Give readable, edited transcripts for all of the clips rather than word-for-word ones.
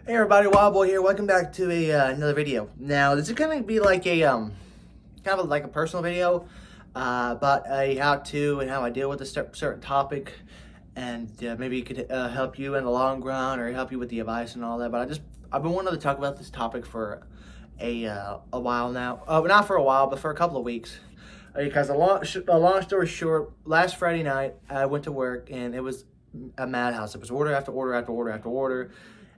Hey everybody, Wild Boy here. Welcome back to another video. Now this is gonna be like a kind of like a personal video about a how-to and how I deal with a certain topic, and maybe it could help you in the long run or help you with the advice and all that. But I've been wanting to talk about this topic for a while now. Not for a while, but for a couple of weeks. Because a long story short, last Friday night I went to work and it was a madhouse. It was order after order after order after order.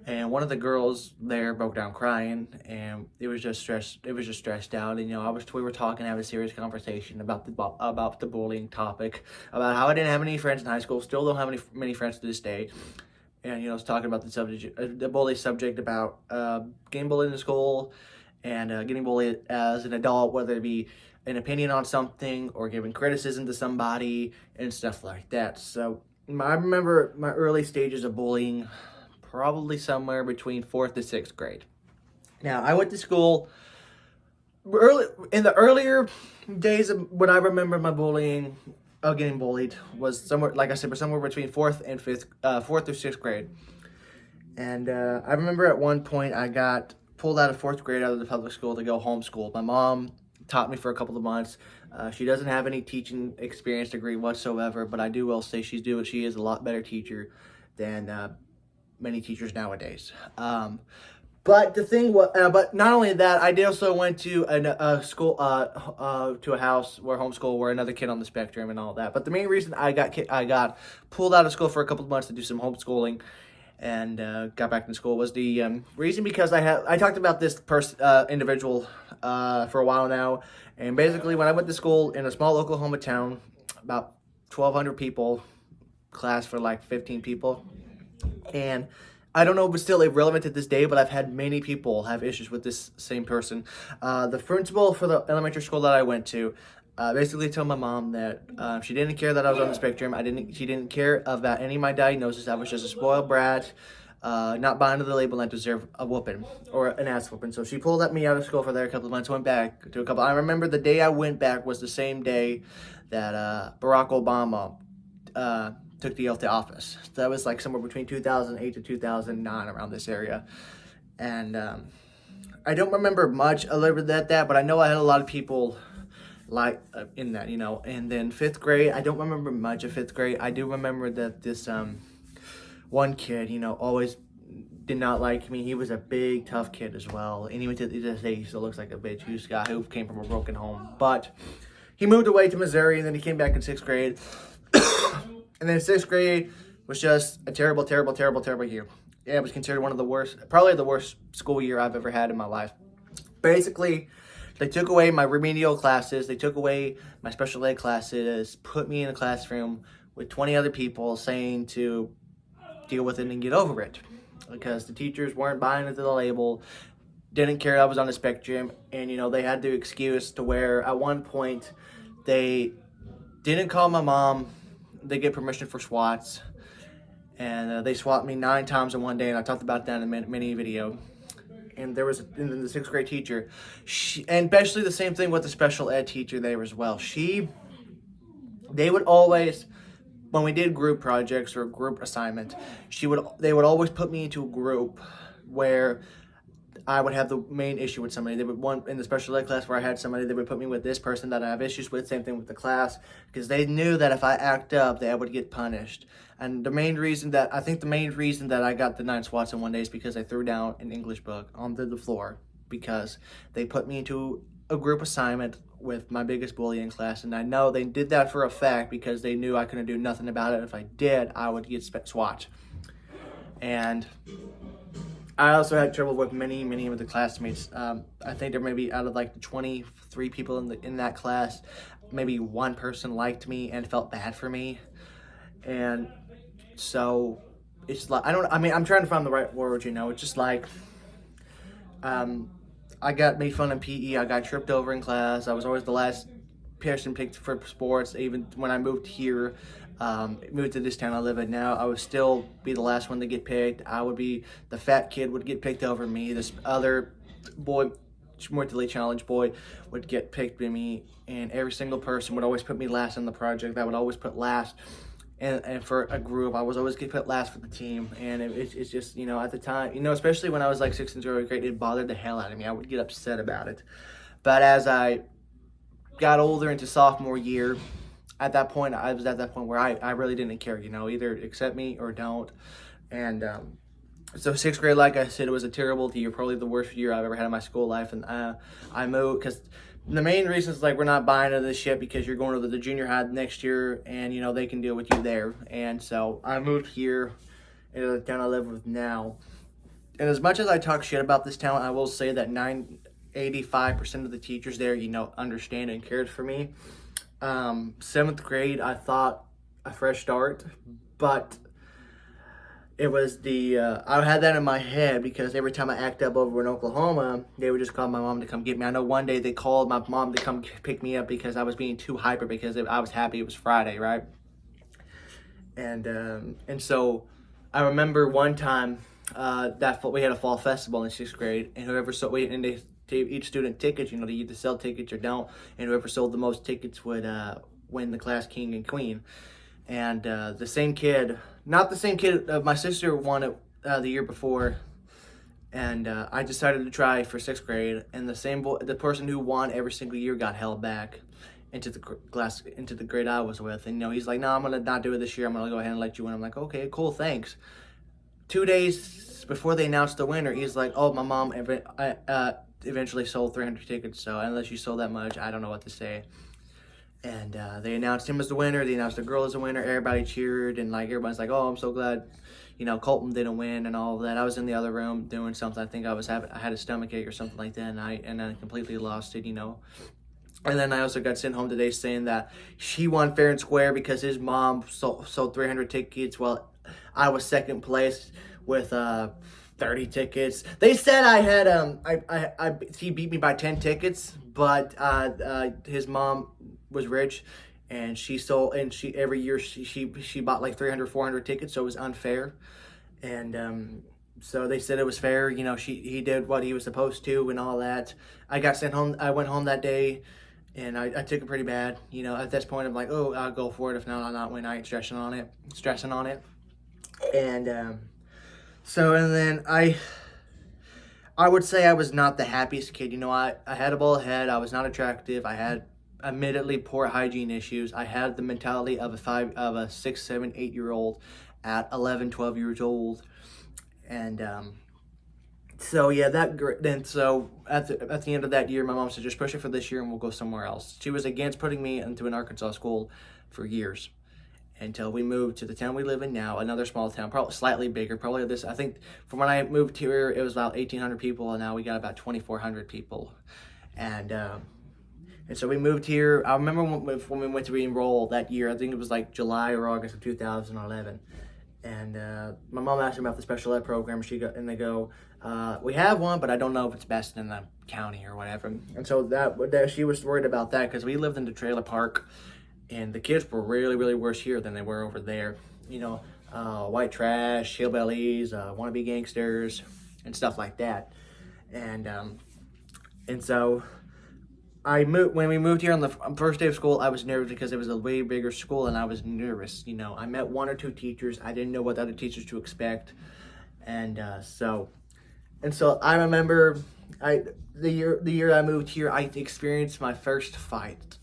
And one of the girls there broke down crying, and it was just stressed. It was just stressed out, and we were talking, having a serious conversation about the bullying topic, about how I didn't have any friends in high school, still don't have many friends to this day, and I was talking about the subject, the bully subject about getting bullied in school, and getting bullied as an adult, whether it be an opinion on something or giving criticism to somebody and stuff like that. So I remember my early stages of bullying, probably somewhere between 4th to 6th grade. Now, I went to school in the earlier days of when I remember my bullying, getting bullied, was somewhere, like I said, somewhere between 4th and 4th or 6th grade. And I remember at one point I got pulled out of 4th grade out of the public school to go homeschool. My mom taught me for a couple of months. She doesn't have any teaching experience degree whatsoever, but I will say she is a lot better teacher than many teachers nowadays. But the thing was, but not only that, I also went to a school, to a house where homeschool, where another kid on the spectrum and all that. But the main reason I got pulled out of school for a couple of months to do some homeschooling and got back in school was the reason because I talked about this individual for a while now, and basically when I went to school in a small Oklahoma town, about 1,200 people, class for like 15 people. And I don't know if it's still irrelevant to this day, but I've had many people have issues with this same person. The principal for the elementary school that I went to basically told my mom that she didn't care that I was on the spectrum. She didn't care about any of my diagnosis. I was just a spoiled brat, not buying to the label, and I deserve a whooping or an ass whooping. So she pulled me out of school for there a couple of months. Went back to a couple. I remember the day I went back was the same day that Barack Obama took the oath to office. So that was like somewhere between 2008 to 2009, around this area. And I don't remember much a little bit of that, but I know I had a lot of people like in that, And then 5th grade, I don't remember much of 5th grade. I do remember that this one kid, always did not like me. He was a big, tough kid as well. And even to this day, he still looks like a bitch. He was a guy who came from a broken home. But he moved away to Missouri, and then he came back in 6th grade. And then 6th grade was just a terrible, terrible, terrible, terrible year. Yeah, it was considered one of the worst, probably the worst school year I've ever had in my life. Basically, they took away my remedial classes. They took away my special ed classes, put me in a classroom with 20 other people saying to deal with it and get over it. Because the teachers weren't buying into the label, didn't care I was on the spectrum, and, they had the excuse to where at one point they didn't call my mom. They get permission for swats, and they swat me 9 times in one day, and I talked about that in a mini video. And there was the 6th grade teacher, and especially the same thing with the special ed teacher there as well. They would always, when we did group projects or group assignment, they would always put me into a group where I would have the main issue with somebody. They would want in the special ed class where I had somebody, they would put me with this person that I have issues with. Same thing with the class, because they knew that if I act up, that I would get punished. And the main reason that I got the 9 swats in one day is because I threw down an English book onto the floor, because they put me into a group assignment with my biggest bully in class, and I know they did that for a fact because they knew I couldn't do nothing about it. If I did, I would get swat. And I also had trouble with many of the classmates. I think there may be, out of like the 23 people in that class, maybe one person liked me and felt bad for me. And so it's like, I'm trying to find the right word, It's just like, I got made fun of PE. I got tripped over in class. I was always the last person picked for sports. Even when I moved here, moved to this town I live in now, I would still be the last one to get picked. The fat kid would get picked over me. This other boy, mentally challenged boy, would get picked by me, and every single person would always put me last on the project. I would always put last. and for a group. I was always get put last for the team, and it's just, you know, at the time, you know, especially when I was like 6th and 0th grade, it bothered the hell out of me. I would get upset about it. But as I got older into sophomore year, at that point, I was at that point where I really didn't care, you know, either accept me or don't. And so 6th grade, like I said, it was a terrible year, probably the worst year I've ever had in my school life. And I moved because the main reason is like we're not buying into this shit because you're going to the junior high next year, and you know they can deal with you there. And so I moved here into the town I live with now. And as much as I talk shit about this town, I will say that 85% of the teachers there, you know, understand and cared for me. 7th grade, I thought a fresh start, but it was I had that in my head because every time I act up over in Oklahoma, they would just call my mom to come get me. I know one day they called my mom to come pick me up because I was being too hyper because I was happy it was Friday, right? And so I remember one time that we had a fall festival in 6th grade, and whoever sold, and they gave each student tickets, you know, to either sell tickets or don't, and whoever sold the most tickets would win the class king and queen. And the same kid, not the same kid, my sister won it the year before, and I decided to try for 6th grade, and the person who won every single year got held back into the grade I was with. And you know, he's like, no, I'm gonna not do it this year, I'm gonna go ahead and let you win. I'm like, okay, cool, thanks. 2 days before they announced the winner, he's like, oh, my mom eventually sold 300 tickets, so unless you sold that much, I don't know what to say. And they announced him as the winner. They announced the girl as the winner. Everybody cheered, and like everybody's like, "Oh, I'm so glad, you know, Colton didn't win," and all of that. I was in the other room doing something. I think I had a stomach ache or something like that, and I completely lost it, you know. And then I also got sent home today saying that she won fair and square because his mom sold 300 tickets, while I was second place with 30 tickets. They said I had he beat me by 10 tickets, but his mom was rich, and she every year she bought like 300 400 tickets, so it was unfair. And so they said it was fair, you know, he did what he was supposed to and all that. I got sent home. I went home that day, and I took it pretty bad, you know. At this point I'm like, oh, I'll go for it. If not, I'll not win. I ain't stressing on it. And so, and then I would say I was not the happiest kid. You know, I had a bald head. I was not attractive. I had admittedly poor hygiene issues. I had the mentality of a 6, 7, 8-year-old at 11, 12 years old. And so yeah, so at the end of that year, my mom said, just push it for this year and we'll go somewhere else. She was against putting me into an Arkansas school for years, until we moved to the town we live in now, another small town, probably slightly bigger. Probably this, I think, from when I moved here, it was about 1,800 people, and now we got about 2,400 people. And so we moved here. I remember when we went to re-enroll that year. I think it was like July or August of 2011. And my mom asked me about the special ed program. And they go, we have one, but I don't know if it's best in the county or whatever. And so that she was worried about that because we lived in the trailer park. And the kids were really, really worse here than they were over there. You know, white trash, hillbillies, wannabe gangsters, and stuff like that. And so when we moved here on the first day of school, I was nervous because it was a way bigger school, and I was nervous. You know, I met 1 or 2 teachers. I didn't know what other teachers to expect. And so I remember the year I moved here, I experienced my first fight.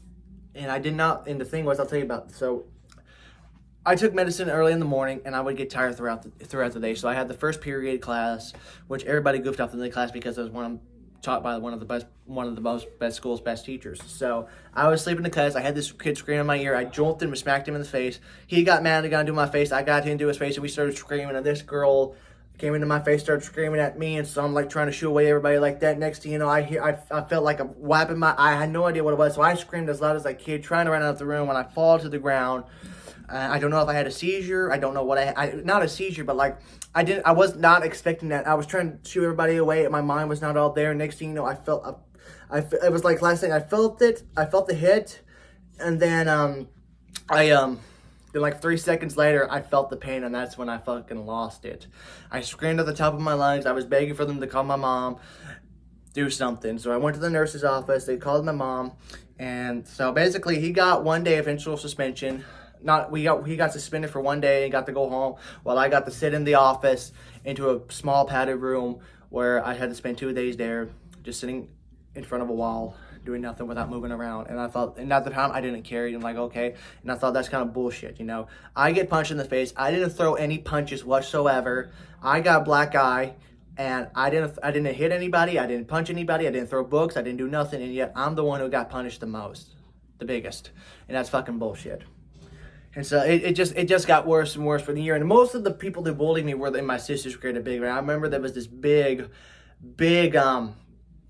And I did not, and the thing was, I'll tell you about, so I took medicine early in the morning, and I would get tired throughout the day. So I had the first period class, which everybody goofed off in the class because it was taught by one of the best schools, best teachers. So I was sleeping in the class. I had this kid screaming in my ear. I jolted him and smacked him in the face. He got mad and got into my face. I got into his face, and we started screaming, and this girl came into my face, started screaming at me, and so I'm like trying to shoo away everybody like that. Next thing you know, I felt like a whap in my eye. I had no idea what it was, so I screamed as loud as I could, trying to run out of the room. When I fall to the ground, I don't know if I had a seizure. I don't know what not a seizure, but like I was not expecting that. I was trying to shoo everybody away, and my mind was not all there. Next thing you know, it was like last thing I felt the hit, and then then like 3 seconds later, I felt the pain, and that's when I fucking lost it. I screamed at the top of my lungs. I was begging for them to call my mom, do something. So I went to the nurse's office. They called my mom, and so basically he got 1 day eventual suspension. he got suspended for 1 day and got to go home, while I got to sit in the office into a small padded room where I had to spend 2 days there, just sitting in front of a wall, doing nothing without moving around. And I thought, and at the time I didn't care. I'm like, okay. And I thought that's kind of bullshit, you know. I get punched in the face. I didn't throw any punches whatsoever. I got a black eye, and I didn't hit anybody. I didn't punch anybody. I didn't throw books. I didn't do nothing. And yet I'm the one who got punished the most, the biggest. And that's fucking bullshit. And so it just got worse and worse for the year. And most of the people that bullied me were in my sister's grade, a big. I remember there was this big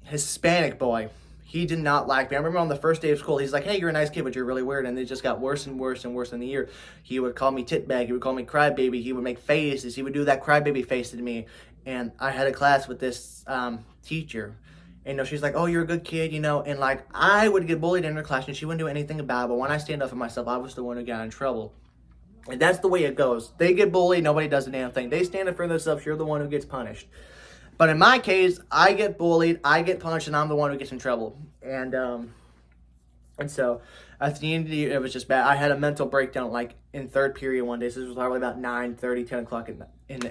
Hispanic boy. He did not like me. I remember on the first day of school, he's like, hey, you're a nice kid, but you're really weird. And it just got worse and worse and worse in the year. He would call me tit bag. He would call me crybaby. He would make faces. He would do that crybaby face to me. And I had a class with this teacher. And, you know, she's like, oh, you're a good kid, you know. And, like, I would get bullied in her class, and she wouldn't do anything about it. But when I stand up for myself, I was the one who got in trouble. And that's the way it goes. They get bullied, nobody does a damn thing. They stand up for themselves, you're the one who gets punished. But in my case, I get bullied, I get punched, and I'm the one who gets in trouble. And so at the end of the year, it was just bad. I had a mental breakdown, like, in third period one day. So this was probably about 9:30, 10 o'clock at night. And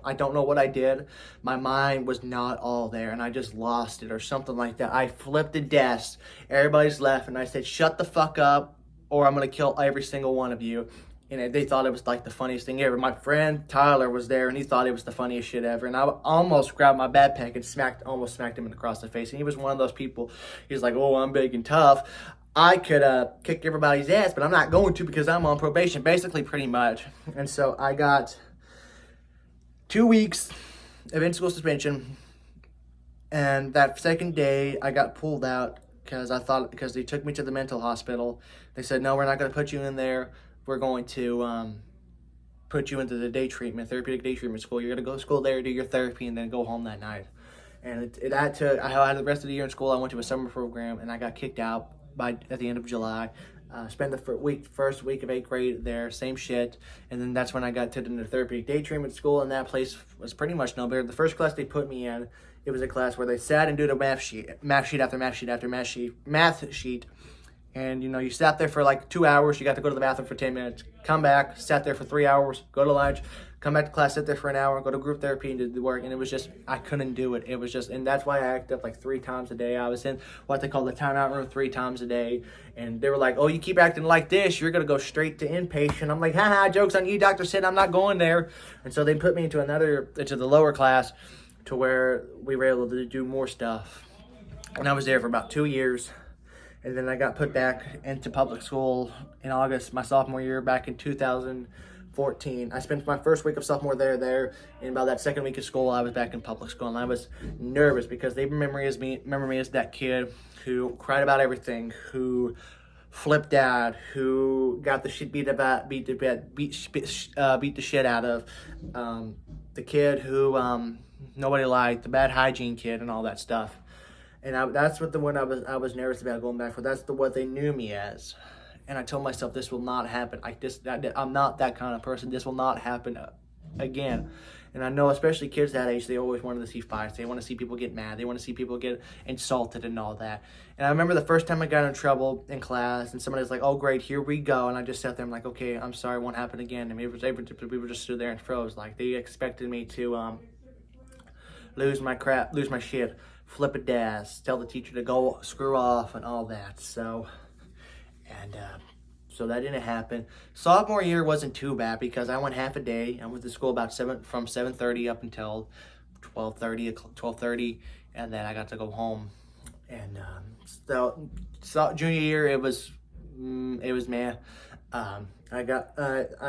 I don't know what I did. My mind was not all there, and I just lost it or something like that. I flipped the desk. Everybody's laughing. I said, shut the fuck up, or I'm going to kill every single one of you. And they thought it was like the funniest thing ever. My friend Tyler was there, and he thought it was the funniest shit ever. And I almost grabbed my backpack and almost smacked him across the face. And he was one of those people. He's like, oh, I'm big and tough. I could kick everybody's ass, but I'm not going to because I'm on probation, basically, pretty much. And so I got 2 weeks of in-school suspension. And that second day, I got pulled out because they took me to the mental hospital. They said, no, we're not going to put you in there. We're going to put you into the therapeutic day treatment school. You're going to go to school there, do your therapy, and then go home that night. And I had the rest of the year in school. I went to a summer program, and I got kicked out at the end of July. Spent the first week of 8th grade there, same shit. And then that's when I got to the therapeutic day treatment school, and that place was pretty much no better. The first class they put me in, it was a class where they sat and did a math sheet after math sheet. And, you know, you sat there for like 2 hours. You got to go to the bathroom for 10 minutes, come back, sat there for 3 hours, go to lunch, come back to class, sit there for an hour, go to group therapy and do the work. And it was just, I couldn't do it. It was just, and that's why I acted up like 3 times a day. I was in what they call the timeout room 3 times a day. And they were like, oh, you keep acting like this, you're going to go straight to inpatient. I'm like, haha, joke's on you. Doctor said I'm not going there. And so they put me into the lower class to where we were able to do more stuff. And I was there for about 2 years. And then I got put back into public school in August, my sophomore year, back in 2014. I spent my first week of sophomore there, and about that second week of school, I was back in public school, and I was nervous because they remember me as that kid who cried about everything, who flipped out, who got the shit beat the shit out of, the kid who nobody liked, the bad hygiene kid, and all that stuff. And that's what the one I was nervous about going back for. That's what they knew me as. And I told myself this will not happen. I'm not that kind of person. This will not happen again. And I know, especially kids that age, they always wanted to see fights. They want to see people get mad. They want to see people get insulted and all that. And I remember the first time I got in trouble in class, and somebody was like, "Oh, great, here we go." And I just sat there. I'm like, "Okay, I'm sorry, it won't happen again." And we were just stood there and froze. Like they expected me to lose my shit. Flip a desk, tell the teacher to go screw off and all that. So that didn't happen. Sophomore year wasn't too bad because I went half a day. I went to school from 7:30 up until 12:30, and then I got to go home. And so junior year it was meh. I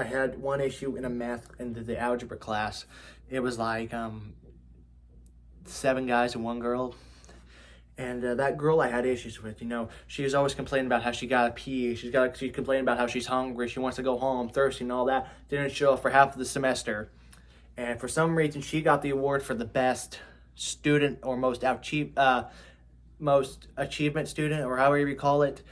had one issue in the algebra class. It was like 7 guys and 1 girl. And that girl I had issues with, you know, she was always complaining about how she got to pee. She's complaining about how she's hungry. She wants to go home, thirsty and all that. Didn't show up for half of the semester. And for some reason, she got the award for the best student or most achievement student, or however you call it,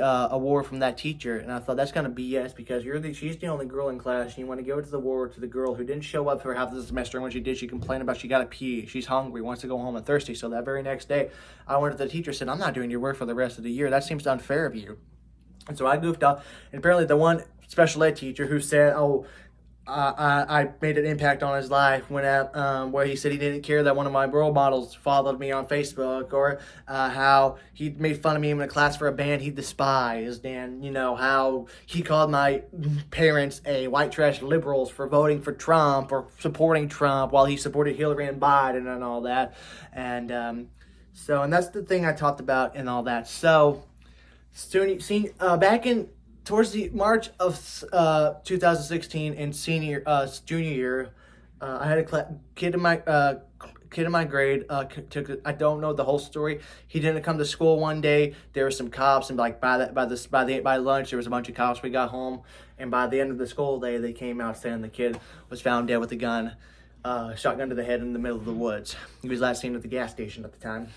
award from that teacher. And I thought that's kind of BS because she's the only girl in class, and you want to give it to the award to the girl who didn't show up for half of the semester. And when she did, she complained about she got to pee, she's hungry, wants to go home and thirsty. So that very next day, I went to the teacher and said, "I'm not doing your work for the rest of the year. That seems unfair of you." And so I goofed up, and apparently the one special ed teacher who said, "Oh, I made an impact on his life," when where he said he didn't care that one of my role models followed me on Facebook, or how he made fun of me in a class for a band he despised, and how he called my parents a white trash liberals for voting for Trump or supporting Trump while he supported Hillary and Biden and all that, and that's the thing I talked about and all that. So. Back in towards the March of 2016 in junior year, I had a kid in my grade. I don't know the whole story. He didn't come to school one day. There were some cops, and like by lunch there was a bunch of cops. We got home, and by the end of the school day, they came out saying the kid was found dead with a gun, shotgun to the head in the middle of the woods. He was last seen at the gas station at the time.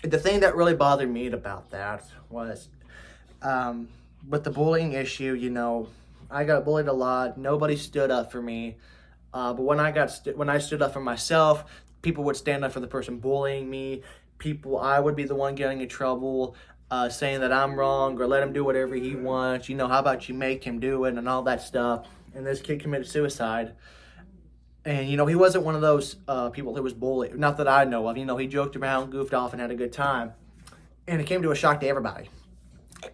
The thing that really bothered me about that was, with the bullying issue, I got bullied a lot. Nobody stood up for me. But when I stood up for myself, people would stand up for the person bullying me. I would be the one getting in trouble, saying that I'm wrong or let him do whatever he wants. How about you make him do it and all that stuff. And this kid committed suicide. And, he wasn't one of those people who was bullied. Not that I know of. He joked around, goofed off, and had a good time. And it came to a shock to everybody.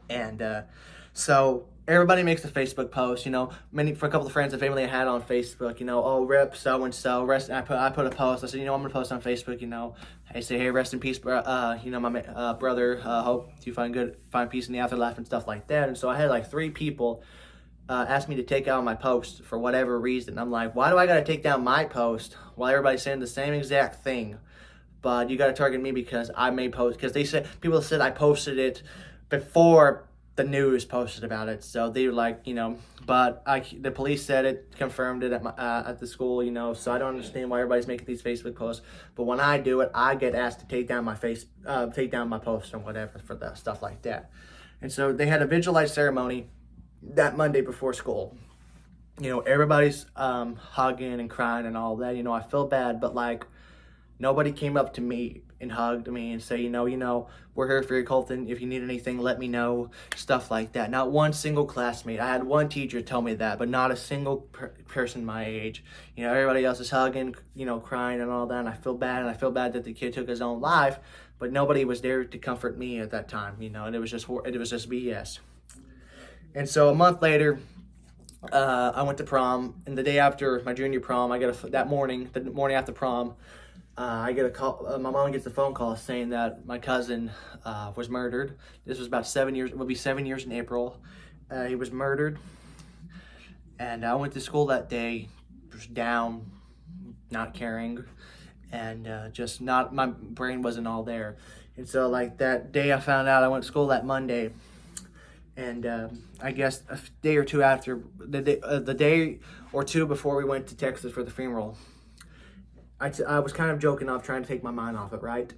And so everybody makes a Facebook post, for a couple of friends and family I had on Facebook, oh, rip so-and-so. I put a post. I said, I'm going to post on Facebook, I say, hey, rest in peace, my brother. Hope you find peace in the afterlife and stuff like that. And so I had like 3 people asked me to take out my post for whatever reason. I'm like, why do I got to take down my post while everybody's saying the same exact thing? But you got to target me because I made post, because people said I posted it before the news posted about it. So they were like, but the police said it, confirmed it at the school, so I don't understand why everybody's making these Facebook posts. But when I do it, I get asked to take down my post or whatever for the stuff like that. And so they had a vigil ceremony that Monday before school. Everybody's hugging and crying and all that. I feel bad, but like nobody came up to me and hugged me and say, we're here for your Colton. If you need anything, let me know. Stuff like that. Not one single classmate. I had one teacher tell me that, but not a single person my age. Everybody else is hugging, crying and all that. And I feel bad, that the kid took his own life, but nobody was there to comfort me at that time. And it was just BS. And so a month later, I went to prom, and the day after my junior prom, the morning after prom, I get a call. My mom gets a phone call saying that my cousin was murdered. This was about 7 years. It will be 7 years in April. He was murdered, and I went to school that day, just down, not caring, and just not. My brain wasn't all there. And so, like that day, I found out. I went to school that Monday. And I guess a day or two after, the day or two before we went to Texas for the funeral, I was kind of joking off, trying to take my mind off it, right?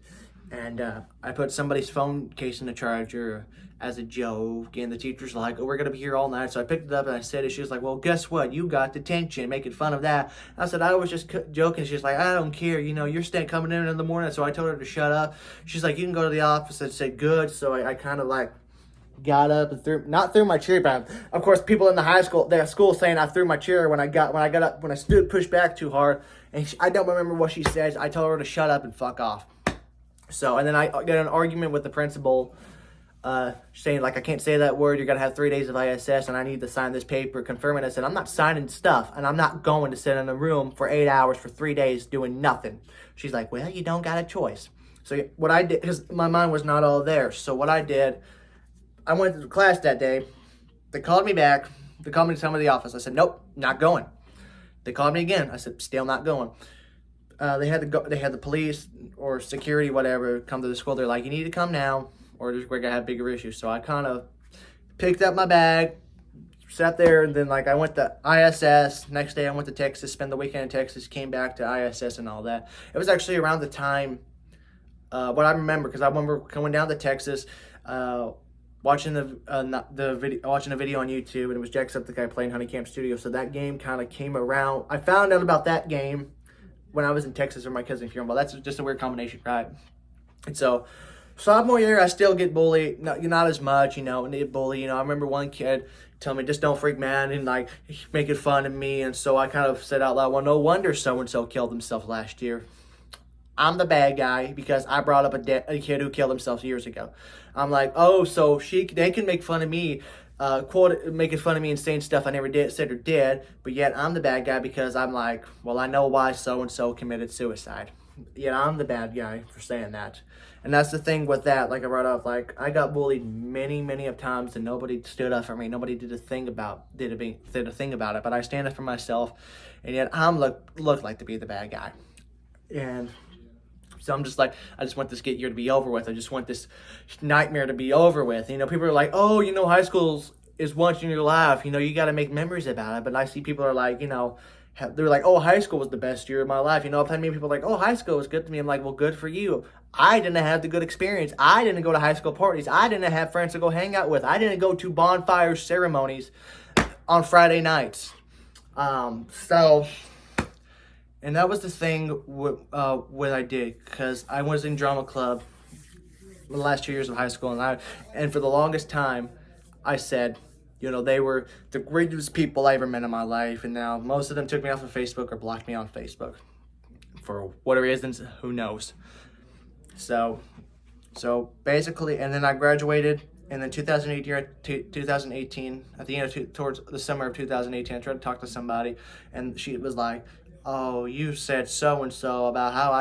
And I put somebody's phone case in the charger as a joke, and the teacher's like, oh, we're going to be here all night. So I picked it up and I said it. She was like, well, guess what? You got detention, making fun of that. I said, I was just joking. She's like, I don't care. You're coming in the morning. So I told her to shut up. She's like, you can go to the office. And said, good. So I kind of like got up and threw my chair back. Of course, people in the school saying I threw my chair when I got up, when I pushed back too hard. And I don't remember what she says. I told her to shut up and fuck off. So, and then I got an argument with the principal, saying like, I can't say that word. You're going to have 3 days of ISS and I need to sign this paper confirming. I said, I'm not signing stuff, and I'm not going to sit in a room for 8 hours for 3 days doing nothing. She's like, well, you don't got a choice. So what I did, because my mind was not all there. So what I did, I went to class that day. They called me back. They called me to tell me the office. I said, nope, not going. They called me again. I said, still not going. They had the police or security, whatever, come to the school. They're like, you need to come now, or we're gonna have bigger issues. So I kind of picked up my bag, sat there, and then like I went to ISS. Next day I went to Texas, spent the weekend in Texas, came back to ISS and all that. It was actually around the time, what I remember, because I remember coming down to Texas, watching a video on YouTube, and it was Jacksepticeye playing Honey Camp Studio. So that game kind of came around. I found out about that game when I was in Texas for my cousin's funeral. That's just a weird combination, right? And so Sophomore year, I still get bullied, not as much, and bully. I remember one kid telling me, just don't freak, man, and like making fun of me. And so I kind of said out loud, well, no wonder so-and-so killed himself last year. I'm the bad guy because I brought up a kid who killed himself years ago. I'm like, oh, so they can make fun of me, making fun of me and saying stuff I never said or did, but yet I'm the bad guy because I'm like, well, I know why so-and-so committed suicide. Yet I'm the bad guy for saying that. And that's the thing with that, like I brought up, like I got bullied many, many of times and nobody stood up for me. Nobody did a thing about it, but I stand up for myself, and yet I'm look like to be the bad guy. And so I'm just like, I just want this year to be over with. I just want this nightmare to be over with. People are like, oh, high school is once in your life. You got to make memories about it. But I see people are like, they're like, oh, high school was the best year of my life. I've had many people like, oh, high school was good to me. I'm like, well, good for you. I didn't have the good experience. I didn't go to high school parties. I didn't have friends to go hang out with. I didn't go to bonfire ceremonies on Friday nights. And that was the thing what I did, because I was in drama club the last 2 years of high school, and for the longest time, I said, they were the greatest people I ever met in my life, and now most of them took me off of Facebook or blocked me on Facebook. For whatever reasons, who knows. So basically, and then I graduated, and then 2018, at the end towards the summer of 2018, I tried to talk to somebody, and she was like, oh, you said so-and-so about how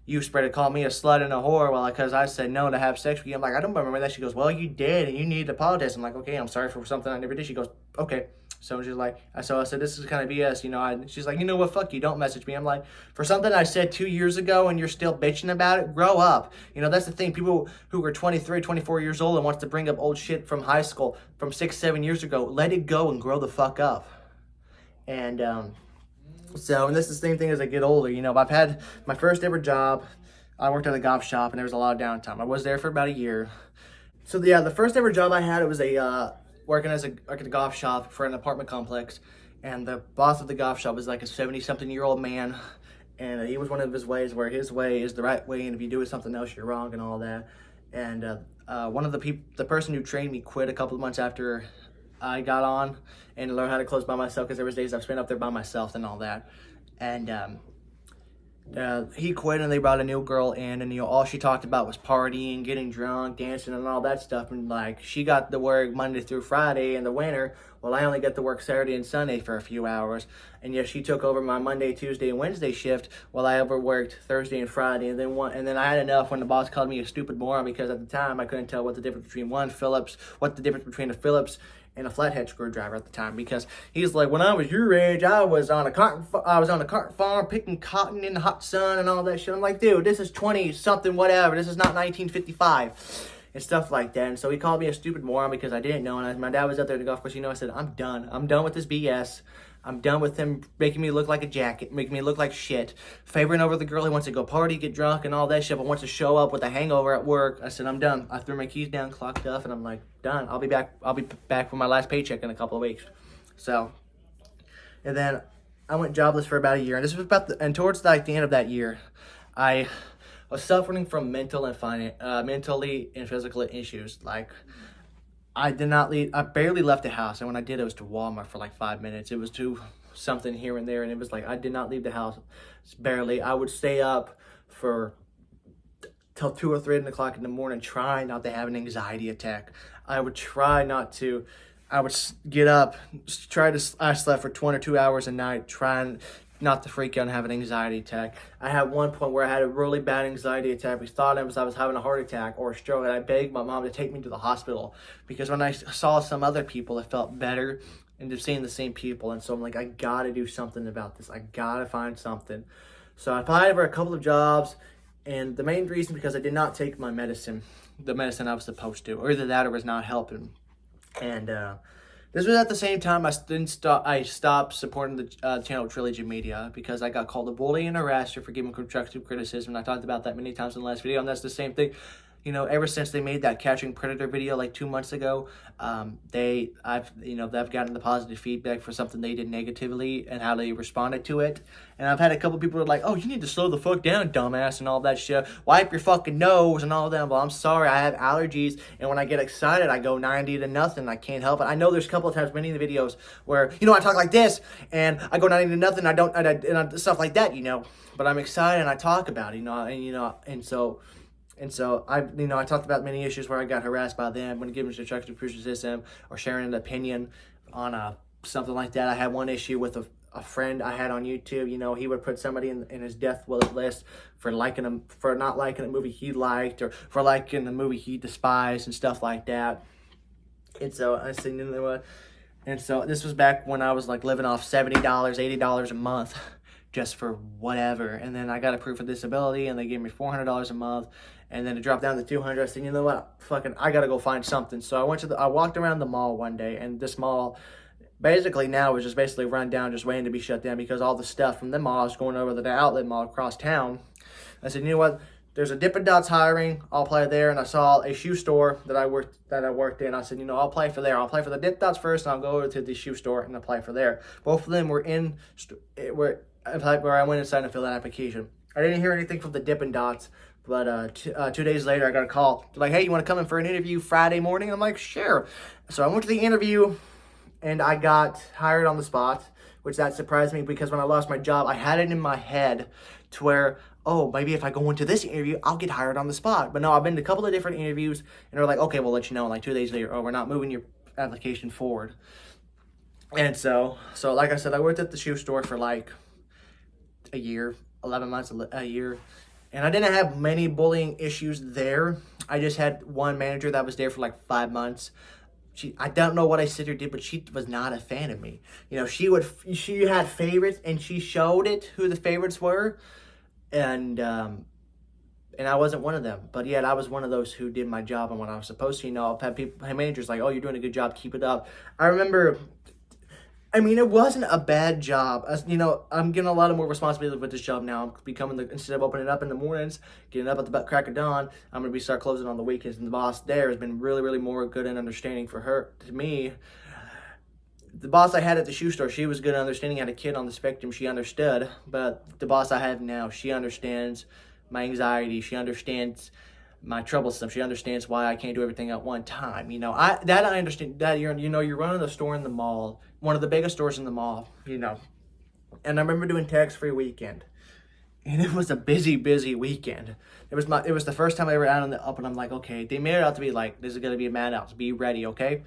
you spread it, call me a slut and a whore, well, because I said no to have sex with you. I'm like, I don't remember that. She goes, well, you did, and you need to apologize. I'm like, okay, I'm sorry for something I never did. She goes, okay. So she's like, so I said, this is kind of BS, she's like, you know what, fuck you, don't message me. I'm like, for something I said 2 years ago and you're still bitching about it, grow up. That's the thing, people who are 23, 24 years old and wants to bring up old shit from high school, from 6, 7 years ago, let it go and grow the fuck up. And, and this is the same thing as I get older, I've had my first ever job. I worked at a golf shop and there was a lot of downtime. I was there for about a year. So yeah, the first ever job I had, it was working at a golf shop for an apartment complex, and the boss of the golf shop was like a 70-something-year-old man, and he was one of his ways where his way is the right way, and if you do something else, you're wrong and all that. And one of the person who trained me quit a couple of months after I got on and learned how to close by myself, because there was days I've spent up there by myself and all that. And he quit, and they brought a new girl in, and all she talked about was partying, getting drunk, dancing, and all that stuff. And like, she got to work Monday through Friday in the winter, while I only got to work Saturday and Sunday for a few hours. And yet she took over my Monday, Tuesday, and Wednesday shift, while I overworked Thursday and Friday. And then I had enough when the boss called me a stupid moron, because at the time I couldn't tell what the difference between a Phillips and a flathead screwdriver at the time, because he's like, when I was your age, I was on a cotton farm picking cotton in the hot sun and all that shit. I'm like, dude, this is 20 something whatever. This is not 1955 and stuff like that. And so he called me a stupid moron because I didn't know. And my dad was out there at the golf course. I said, I'm done. I'm done with this BS. I'm done with him making me look like a jacket, making me look like shit, favoring over the girl who wants to go party, get drunk, and all that shit, but wants to show up with a hangover at work. I said, I'm done. I threw my keys down, clocked up, and I'm like, done. I'll be back for my last paycheck in a couple of weeks. So, and then I went jobless for about a year, and this was towards the end of that year, I was suffering from mentally and physical issues. Like, I barely left the house, and when I did, it was to Walmart for like 5 minutes. It was to something here and there, and it was like, I did not leave the house, barely. I would stay up till 2 or 3 o'clock in the morning, trying not to have an anxiety attack. I would get up, I slept for 1 or 2 hours a night, trying not to freak out and have an anxiety attack. I had one point where I had a really bad anxiety attack. We thought I was having a heart attack or a stroke, and I begged my mom to take me to the hospital, because when I saw some other people, it felt better and just seeing the same people. And so I'm like, I gotta do something about this. I gotta find something. So I applied for a couple of jobs, and the main reason, because I did not take my medicine, the medicine I was supposed to, or either that or was not helping. And this was at the same time I stopped supporting the channel Trilogy Media, because I got called a bully and a harasser for giving constructive criticism. And I talked about that many times in the last video, and that's the same thing. You know, ever since they made that catching predator video like 2 months ago, they've gotten the positive feedback for something they did negatively and how they responded to it. And I've had a couple people who are like, oh, you need to slow the fuck down, dumbass, and all that shit. Wipe your fucking nose and all that. Well, I'm sorry, I have allergies, and when I get excited, I go 90-0. I can't help it. I know there's a couple of times, many of the videos where, you know, I talk like this, and I go 90-0. And stuff like that, you know. But I'm excited and I talk about it, you know, and so I talked about many issues where I got harassed by them when giving constructive criticism or sharing an opinion on something like that. I had one issue with a friend I had on YouTube. You know, he would put somebody in his death list for not liking a movie he liked, or for liking a movie he despised and stuff like that. And so I said, you know what? And so this was back when I was like living off $70, $80 a month just for whatever. And then I got approved for disability and they gave me $400 a month. And then it dropped down to $200. I said, you know what? Fucking, I got to go find something. So I walked around the mall one day, and this mall basically now is just basically run down, just waiting to be shut down because all the stuff from the mall is going over to the outlet mall across town. I said, you know what? There's a Dippin' Dots hiring. I'll play there. And I saw a shoe store that I worked in. I said, you know, I'll play for there. I'll play for the Dippin' Dots first, and I'll go over to the shoe store and apply for there. Both of them were where I went inside and filled out an application. I didn't hear anything from the Dippin' Dots, but 2 days later, I got a call. They're like, hey, you want to come in for an interview Friday morning? I'm like, sure. So I went to the interview, and I got hired on the spot, which that surprised me because when I lost my job, I had it in my head to where, oh, maybe if I go into this interview, I'll get hired on the spot. But no, I've been to a couple of different interviews, and they're like, okay, we'll let you know. And like 2 days later, oh, we're not moving your application forward. And so like I said, I worked at the shoe store for like a year, 11 months, a year. And I didn't have many bullying issues there. I just had one manager that was there for like 5 months. I don't know what I said or did, but she was not a fan of me. You know, she had favorites, and she showed it who the favorites were. And I wasn't one of them. But yet I was one of those who did my job and what I was supposed to. You know, I've had managers like, oh, you're doing a good job, keep it up. I remember, I mean, it wasn't a bad job. You know, I'm getting a lot of more responsibility with this job now. I'm becoming instead of opening up in the mornings, getting up at the crack of dawn, I'm going to start closing on the weekends. And the boss there has been really, really more good and understanding to me. The boss I had at the shoe store, she was good at understanding. I had a kid on the spectrum. She understood. But the boss I have now, she understands my anxiety. She understands my troublesome. She understands why I can't do everything at one time. You know, I understand that you're running a store in the mall, one of the biggest stores in the mall, you know. And I remember doing tax-free weekend. And it was a busy, busy weekend. It was the first time I ever out on the up, and I'm like, okay, they made it out to be like, this is gonna be a madhouse. Be ready, okay?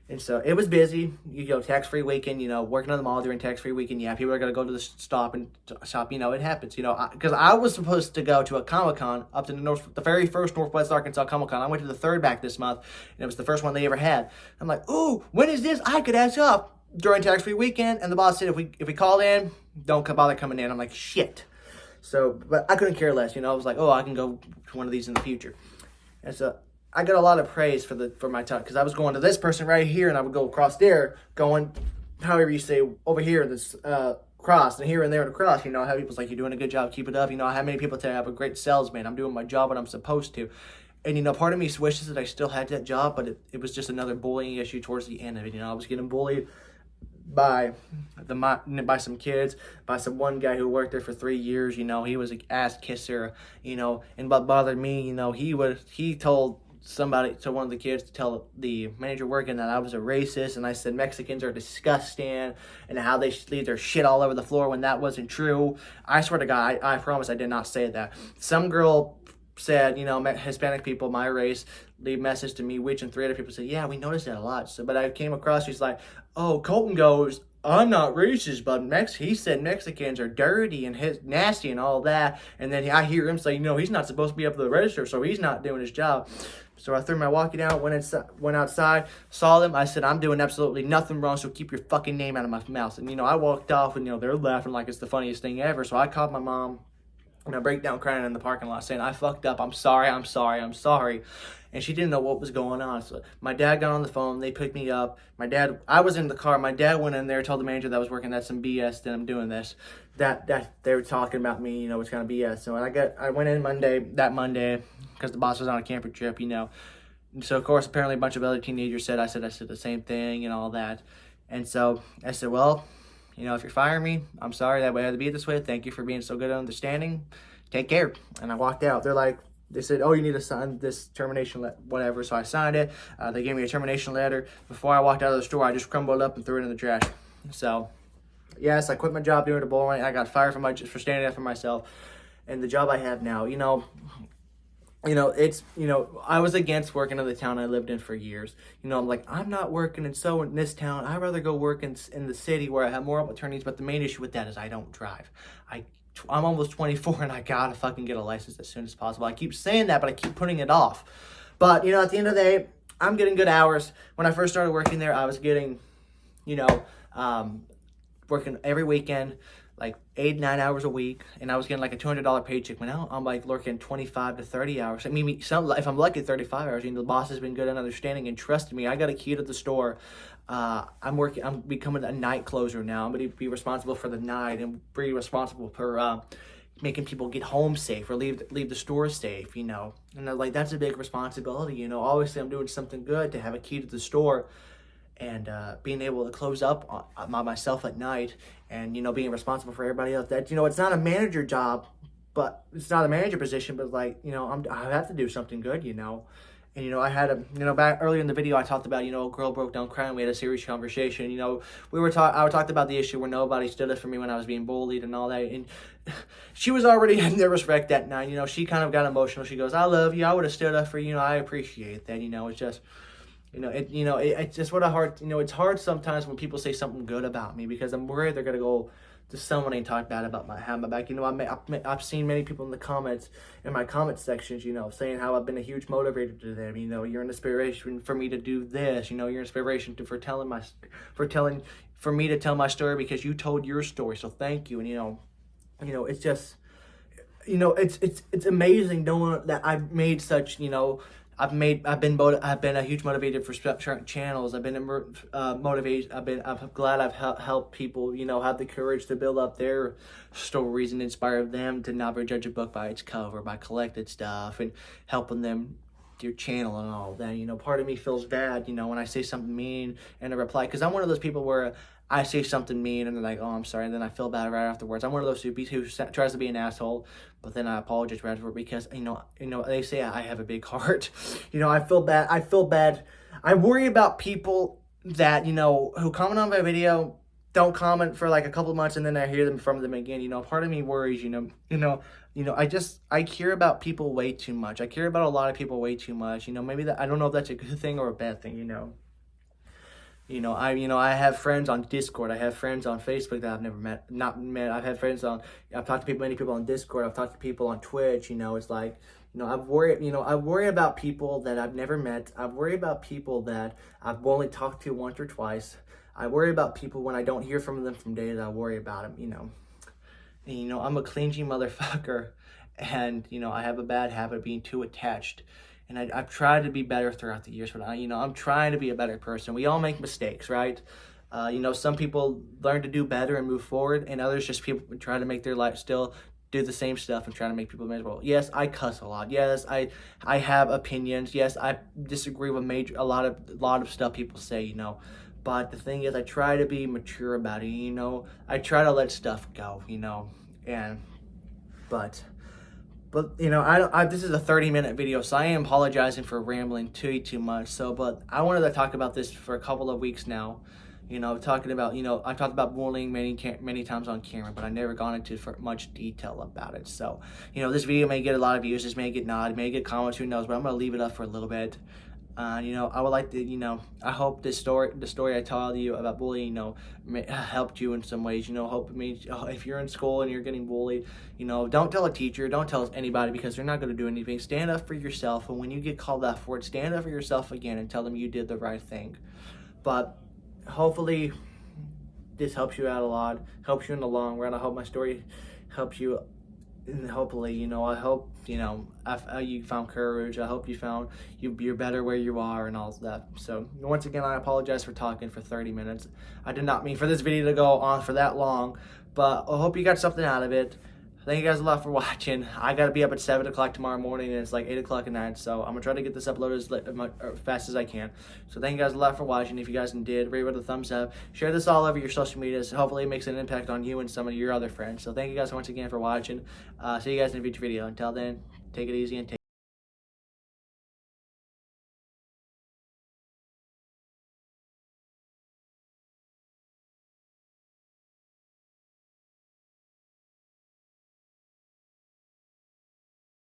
And so it was busy, you know, tax-free weekend, you know, working on the mall during tax-free weekend. Yeah, people are going to go to the shop, you know, it happens, you know, because I was supposed to go to a Comic-Con up to the very first Northwest Arkansas Comic-Con. I went to the third back this month, and it was the first one they ever had. I'm like, ooh, when is this? I could ask up during tax-free weekend. And the boss said, if we call in, don't bother coming in. I'm like, shit. So, but I couldn't care less, you know. I was like, oh, I can go to one of these in the future. And so I got a lot of praise for my time, because I was going to this person right here, and I would go across there, going, however you say, over here, this cross, and here and there and across. You know, I have people like, you're doing a good job, keep it up. You know, I have many people tell me I'm a great salesman. I'm doing my job when I'm supposed to. And, you know, part of me wishes that I still had that job, but it was just another bullying issue towards the end of it. You know, I was getting bullied by some kids, by some one guy who worked there for 3 years. You know, he was an ass kisser, you know, and what bothered me, you know, he told one of the kids to tell the manager working that I was a racist, and I said Mexicans are disgusting and how they leave their shit all over the floor when that wasn't true. I swear to God, I promise I did not say that. Some girl said, you know, Hispanic people, my race, leave message to me, which, and 3 other people said, yeah, we noticed that a lot. So, but I came across, she's like, oh, Colton goes, I'm not racist, but he said Mexicans are dirty and nasty and all that. And then I hear him say, you know, he's not supposed to be up to the register, so he's not doing his job. So I threw my walkie down, went outside, saw them. I said, I'm doing absolutely nothing wrong, so keep your fucking name out of my mouth. And, you know, I walked off, and, you know, they're laughing like it's the funniest thing ever. So I called my mom. And I break down crying in the parking lot saying, I fucked up. I'm sorry. I'm sorry. I'm sorry. And she didn't know what was going on. So my dad got on the phone. They picked me up. I was in the car. My dad went in there, told the manager that I was working. That's some BS that I'm doing this. That they were talking about me, it's kind of BS. So I went in that Monday, because the boss was on a camping trip, So of course, apparently a bunch of other teenagers said I said the same thing and all that. And so I said, well, if you're firing me, I'm sorry that way I had to be this way. Thank you for being so good at understanding. Take care. And I walked out. They said, oh, you need to sign this termination whatever. So I signed it. They gave me a termination letter. Before I walked out of the store, I just crumbled it up and threw it in the trash. So yes, I quit my job doing the bowling. I got fired for standing up for myself. And the job I have now, I was against working in the town I lived in for years. I'm like, I'm not working in this town. I'd rather go work in the city where I have more opportunities. But the main issue with that is I don't drive. I'm almost 24 and I gotta fucking get a license as soon as possible. I keep saying that, but I keep putting it off. But, at the end of the day, I'm getting good hours. When I first started working there, I was getting, working every weekend, like 8-9 hours a week, and I was getting like a $200 paycheck. But now I'm like working 25 to 30 hours. I mean, if I'm lucky, 35 hours. The boss has been good at understanding and trusting me. I got a key to the store. I'm becoming a night closer now. I'm going to be responsible for the night and be responsible for making people get home safe or leave the store safe. And that's a big responsibility. Obviously I'm doing something good to have a key to the store. And being able to close up on myself at night and, being responsible for everybody else. That, it's not a manager job, but it's not a manager position, but I have to do something good, And, I had back earlier in the video, I talked about, a girl broke down crying. We had a serious conversation. I talked about the issue where nobody stood up for me when I was being bullied and all that. And she was already a nervous wreck that night. She kind of got emotional. She goes, I love you. I would have stood up for you. I appreciate that. It's just... it's just what a hard, it's hard sometimes when people say something good about me because I'm worried they're going to go to someone and talk bad about my back. I've seen many people in my comment sections, saying how I've been a huge motivator to them. You're an inspiration for me to do this. You're an inspiration for me to tell my story because you told your story. So thank you. And, it's just, it's amazing knowing that I've made such, I've been a huge motivator for certain channels. I've been motivated. I'm glad I've helped people, have the courage to build up their stories and inspire them to not judge a book by its cover, by collected stuff and helping them your channel and all that. Part of me feels bad, when I say something mean in a reply, because I'm one of those people where I say something mean and they're like, oh, I'm sorry, and then I feel bad right afterwards. I'm one of those who tries to be an asshole, but then I apologize right afterwards because, they say I have a big heart. I feel bad. I worry about people that, who comment on my video, don't comment for like a couple of months and then I hear them from them again. Part of me worries, I care about people way too much. I care about a lot of people way too much. Maybe I don't know if that's a good thing or a bad thing, I have friends on Discord. I have friends on Facebook that I've never met. I've talked to many people on Discord. I've talked to people on Twitch. It's like, I worry about people that I've never met. I worry about people that I've only talked to once or twice. I worry about people when I don't hear from them from days. I worry about them, And, I'm a clingy motherfucker. And, I have a bad habit of being too attached. And I've tried to be better throughout the years, but I'm trying to be a better person. We all make mistakes, right? Some people learn to do better and move forward, and others just people try to make their life still do the same stuff and try to make people miserable. Yes, I cuss a lot. Yes, I have opinions. Yes, I disagree with a lot of stuff people say. But the thing is, I try to be mature about it. I try to let stuff go. But this is a 30-minute video, so I am apologizing for rambling too much. But I wanted to talk about this for a couple of weeks now. Talking about, I've talked about bullying many times on camera, but I've never gone into much detail about it. So, this video may get a lot of views, this may get not, it may get comments, who knows, but I'm going to leave it up for a little bit. I would like to, I hope the story I told you about bullying, helped you in some ways, hope it means if you're in school and you're getting bullied, don't tell a teacher, don't tell anybody because they're not going to do anything. Stand up for yourself. And when you get called out for it, stand up for yourself again and tell them you did the right thing. But hopefully this helps you out a lot, helps you in the long run. I hope my story helps you and hopefully, you know, I hope, you know, you found courage. I hope you're better where you are and all of that. So once again, I apologize for talking for 30 minutes. I did not mean for this video to go on for that long, but I hope you got something out of it. Thank you guys a lot for watching. I gotta be up at 7 o'clock tomorrow morning, and it's like 8 o'clock at night, so I'm gonna try to get this uploaded as fast as I can. So thank you guys a lot for watching. If you guys did, rate with a thumbs up. Share this all over your social medias. Hopefully it makes an impact on you and some of your other friends. So thank you guys once again for watching. See you guys in a future video. Until then, take it easy and take